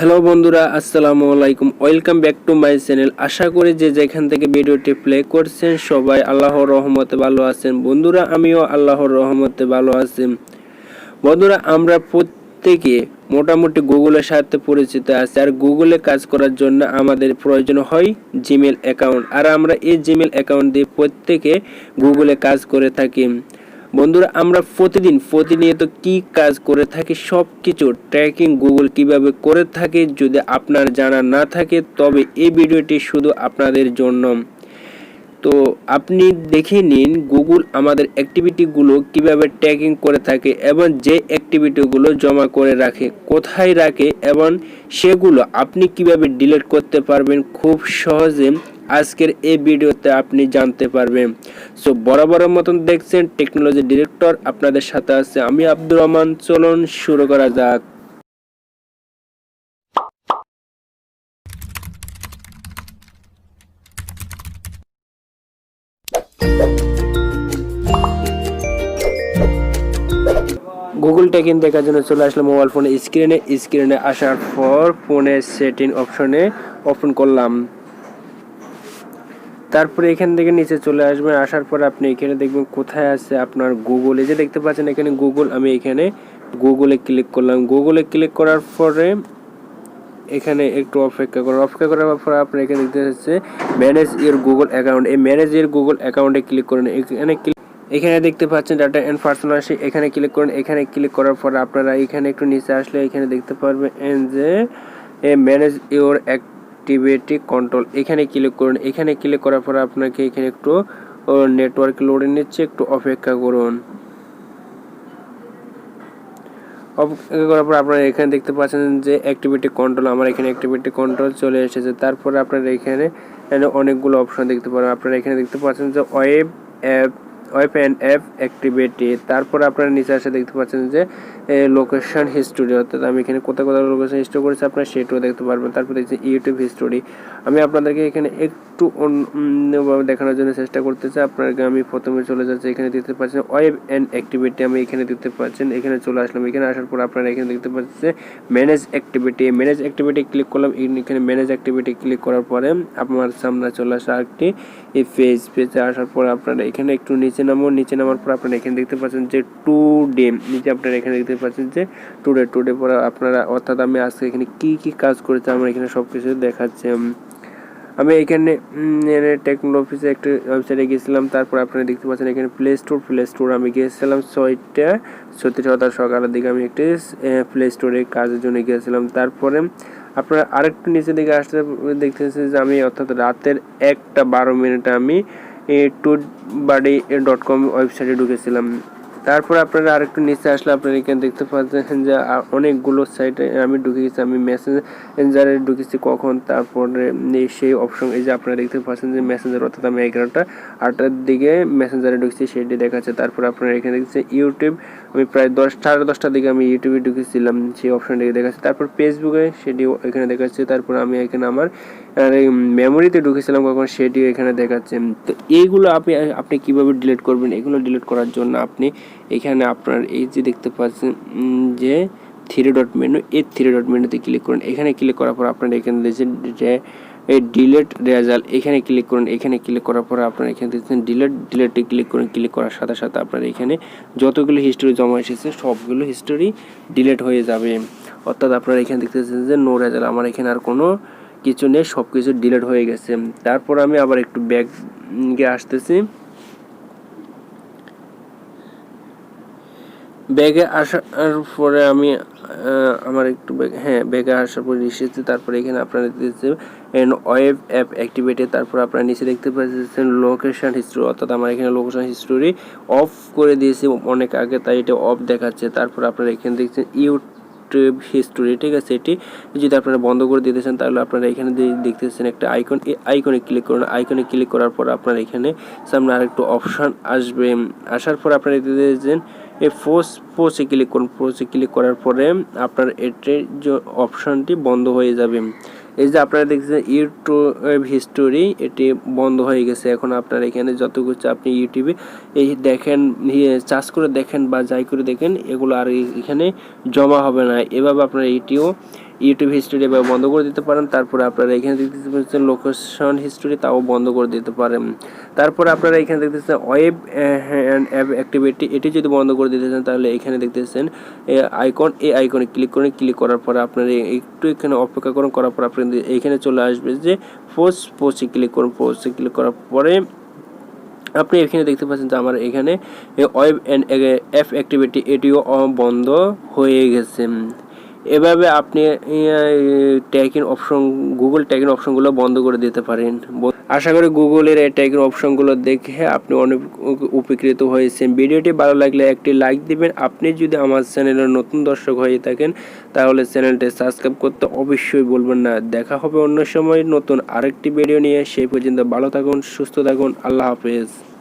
Hello বন্ধুরা, আসসালামু আলাইকুম। Welcome back to my channel. আশা করি যে যেখান থেকে ভিডিওটি প্লে করছেন সবাই আল্লাহর রহমতে ভালো আছেন। বন্ধুরা, আমিও আল্লাহর রহমতে ভালো আছি। বন্ধুরা, আমরা প্রত্যেকে মোটামুটি গুগলের সাথে পরিচিত আছি, আর গুগলে কাজ করার জন্য আমাদের প্রয়োজন হয় জিমেল অ্যাকাউন্ট, আর আমরা এই জিমেল অ্যাকাউন্ট দিয়ে প্রত্যেকে গুগলে কাজ করে থাকি। বন্ধুরা, আমরা প্রতিনিয়ত কি কাজ করে থাকি সব কিছু ট্র্যাকিং গুগল কিভাবে করে থাকে, যদি আপনার জানা না থাকে তবে এই ভিডিওটি শুধু আপনাদের জন্য। তো আপনি দেখে নিন গুগল আমাদের অ্যাক্টিভিটিগুলো কিভাবে ট্র্যাকিং করে থাকে এবং যে অ্যাক্টিভিটিগুলো জমা করে রাখে কোথায় রাখে এবং সেগুলো আপনি কিভাবে ডিলিট করতে পারবেন খুব সহজে আজকের এই ভিডিওতে আপনি জানতে পারবেন। সো বরাবরের মতন দেখছেন টেকনোলজি ডিরেক্টর, আপনাদের সাথে আছে আমি আব্দুর রহমান। চলুন শুরু করা যাক। গুগল ট্যাগিং দেখার জন্য চলে আসলাম মোবাইল ফোনের স্ক্রিনে আসার পর ফোনের সেটিং অপশনে ওপেন করলাম। তারপরে এখান থেকে নিচে চলে আসবেন, আসার পর আপনি এখানে দেখবেন কোথায় আছে আপনার গুগল। এই যে দেখতে পাচ্ছেন এখানে গুগল, আমি এখানে গুগলে ক্লিক করলাম। গুগলে ক্লিক করার পরে এখানে একটু অপেক্ষা করার পর আপনার এখানে দেখতে পাচ্ছে ম্যানেজ ইওর গুগল অ্যাকাউন্ট। এই ম্যানেজ ইওর গুগল অ্যাকাউন্টে ক্লিক করুন। এখানে দেখতে পাচ্ছেন ডাটা এন্ড পার্সোনাল, এখানে ক্লিক করুন। এখানে ক্লিক করার পর আপনারা এখানে একটু নিচে আসলে এখানে দেখতে পারবেন যে ম্যানেজ ইওর অ্যাক্টিভিটি কন্ট্রোল, এখানে ক্লিক করুন। এখানে ক্লিক করার পর আপনাকে এখানে একটু নেটওয়ার্ক লোডে নিচ্ছে, একটু অপেক্ষা করুন। অপেক্ষা করার পর আপনারা এখানে দেখতে পাচ্ছেন যে অ্যাক্টিভিটি কন্ট্রোল, আমার এখানে অ্যাক্টিভিটি কন্ট্রোল চলে এসেছে। তারপরে আপনারা এখানে অনেকগুলো অপশন দেখতে পারেন। আপনারা এখানে দেখতে পাচ্ছেন যে ওয়েব অ্যান্ড অ্যাপ অ্যাক্টিভিটি। তারপর আপনারা নিচে আসে দেখতে পাচ্ছেন যে লোকেশন হিস্টোরি, অর্থাৎ আমি এখানে কোথায় কোথায় লোকেশন হিস্টোরি করেছি আপনারা সেটাও দেখতে পারবেন। তারপর দেখছি ইউটিউব হিস্টোরি। আমি আপনাদেরকে এখানে একটু অন্যভাবে দেখানোর জন্য চেষ্টা করতেছি। আপনাকে আমি প্রথমে চলে যাচ্ছি, এখানে দেখতে পাচ্ছেন ওয়েব অ্যান্ড অ্যাক্টিভিটি, আমি এখানে দেখতে পাচ্ছেন এখানে চলে আসলাম। এখানে আসার পর আপনারা এখানে দেখতে পাচ্ছেন ম্যানেজ অ্যাক্টিভিটি ক্লিক করলাম। এখানে ম্যানেজ অ্যাক্টিভিটি ক্লিক করার পরে আপনার সামনে চলে আসা একটি এই পেজে আসার পর আপনারা এখানে একটু নিচে নামার পর আপনারা এখানে দেখতে পাচ্ছেন যে টুডে, নিচে আপনারা এখানে দেখতে পাচ্ছেন যে টুডে পর আপনারা, অর্থাৎ আমি আজকে এখানে কি কাজ করেছি আমরা এখানে সব কিছু দেখাচ্ছি। আমি এখানে টেকনোলজিতে একটা ওয়েবসাইটে গিয়েছিলাম। তারপর আপনারা দেখতে পাচ্ছেন এখানে প্লে স্টোর আমি গিয়েছিলাম 6টা সকালের দিকে আমি একটি প্লে স্টোরে কাজের জন্য গিয়েছিলাম। তারপরে আপনারা আরেকটু নিচে দিকে আসতে দেখতেছেন যে আমি, অর্থাৎ রাতের 1:12 আমি toodbuddy.com ওয়েবসাইটে ঢুকেছিলাম। তারপর আপনারা আরেকটু নিচে আসলে আপনারা এখানে দেখতে পাচ্ছেন যে অনেকগুলো সাইটে আমি ঢুকে গেছি। আমি মেসেঞ্জারে ঢুকেছি কখন, তারপরে সেই অপশন, এই যে আপনারা দেখতে পাচ্ছেন যে মেসেঞ্জার, অর্থাৎ আমি 11:08টার দিকে মেসেঞ্জারে ঢুকছি, সেটি দেখাচ্ছে। তারপর আপনারা এখানে দেখছেন ইউটিউব, আমি প্রায় 10:30টার দিকে আমি ইউটিউবে ঢুকেছিলাম, সেই অপশনটিকে দেখাচ্ছে। তারপর ফেসবুকে সেটিও এখানে দেখাচ্ছে। তারপর আমি এখানে আমার মেমোরিতে ঢুকেছিলাম কখন, সেটিও এখানে দেখাচ্ছে। তো এইগুলো আপনি কিভাবে ডিলিট করবেন, এগুলো ডিলিট করার জন্য আপনি এখানে আপনার এই যে দেখতে পাচ্ছেন যে 3 ডট মেনু, এই 3 ডট মেনুতে ক্লিক করুন। এখানে ক্লিক করার পর আপনারা এখানে দেখছেন যে এই ডিলিট রেজাল্ট, এখানে ক্লিক করুন। এখানে ক্লিক করার পর আপনারা এখানে দেখছেন ডিলিটে ক্লিক করুন। ক্লিক করার সাথে সাথে আপনার এখানে যতগুলো হিস্টোরি জমা এসেছে সবগুলো হিস্টোরি ডিলিট হয়ে যাবে। অর্থাৎ আপনারা এখানে দেখতেছেন যে নো রেজাল্ট, আমার এখানে আর কোনো কিছু নেই, সব কিছু ডিলিট হয়ে গেছে। তারপর আমি আবার একটু ব্যাগে আসতেছি। ব্যাগে আসার পরে আমি আমার একটু ব্যাগে আসার পরে এসেছি। তারপরে এখানে আপনারা দেখতেছেন ওয়েব অ্যাপ অ্যাক্টিভিটি। তারপর আপনারা নিচে দেখতে পাচ্ছেন লোকেশন হিস্টোরি, অর্থাৎ আমার এখানে লোকেশন হিস্টোরি অফ করে দিয়েছি অনেক আগে, তাই এটা অফ দেখাচ্ছে। তারপর আপনারা এখানে দেখছেন ইউটিউব হিস্টোরি, ঠিক আছে। এটি যদি আপনারা বন্ধ করে দিতে চান তাহলে আপনারা এখানে দেখতেছেন একটা আইকন, এই আইকনে ক্লিক করুন। আইকনে ক্লিক করার পর আপনারা এখানে সামনে আরেকটু অপশন আসবে। আসার পর আপনারা দেখতেছেন এই পোস্টে ক্লিক করুন। পোস্টে ক্লিক করার পরে আপনার এটির যে অপশনটি বন্ধ হয়ে যাবে। এই যে আপনারা দেখছেন ইউটিউব হিস্টোরি, এটি বন্ধ হয়ে গেছে। এখন আপনার এখানে যত কিছু আপনি ইউটিউবে এই দেখেন, সার্চ করে দেখেন বা যাই করে দেখেন, এগুলো আর এখানে জমা হবে না। এভাবে আপনারা এটিও ইউটিউব হিস্ট্রি বা বন্ধ করে দিতে পারেন। তারপরে আপনারা এখানে দেখতে পাচ্ছেন লোকেশন হিস্ট্রি, তাও বন্ধ করে দিতে পারেন। তারপরে আপনারা এখানে দেখতেছেন ওয়েব অ্যান্ড অ্যাপ অ্যাক্টিভিটি, এটি যদি বন্ধ করে দিতে চান তাহলে এখানে দেখতেছেন আইকন, এই আইকনে ক্লিক করুন। ক্লিক করার পরে আপনারা একটু এখানে অপেক্ষা করুন, করার পর আপনাদের এখানে চলে আসবে যে পোস্টে ক্লিক করুন। পোস্টে ক্লিক করার পরে আপনি এখানে দেখতে পাচ্ছেন যে আমার এখানে ওয়েব অ্যান্ড অ্যাপ অ্যাক্টিভিটি এটিও বন্ধ হয়ে গেছে। এভাবে আপনি ট্যাগিং অপশন, গুগল ট্যাগিং অপশনগুলো বন্ধ করে দিতে পারেন। আশা করি গুগলের এই ট্যাগিং অপশনগুলো দেখে আপনি অনেক উপকৃত হয়েছেন। ভিডিওটি ভালো লাগলে একটি লাইক দিবেন। আপনি যদি আমার চ্যানেলের নতুন দর্শক হয়ে থাকেন তাহলে চ্যানেলটি সাবস্ক্রাইব করতে অবশ্যই বলবেন না। দেখা হবে অন্য সময় নতুন আরেকটি ভিডিও নিয়ে। সেই পর্যন্ত ভালো থাকুন, সুস্থ থাকুন। আল্লাহ হাফেজ।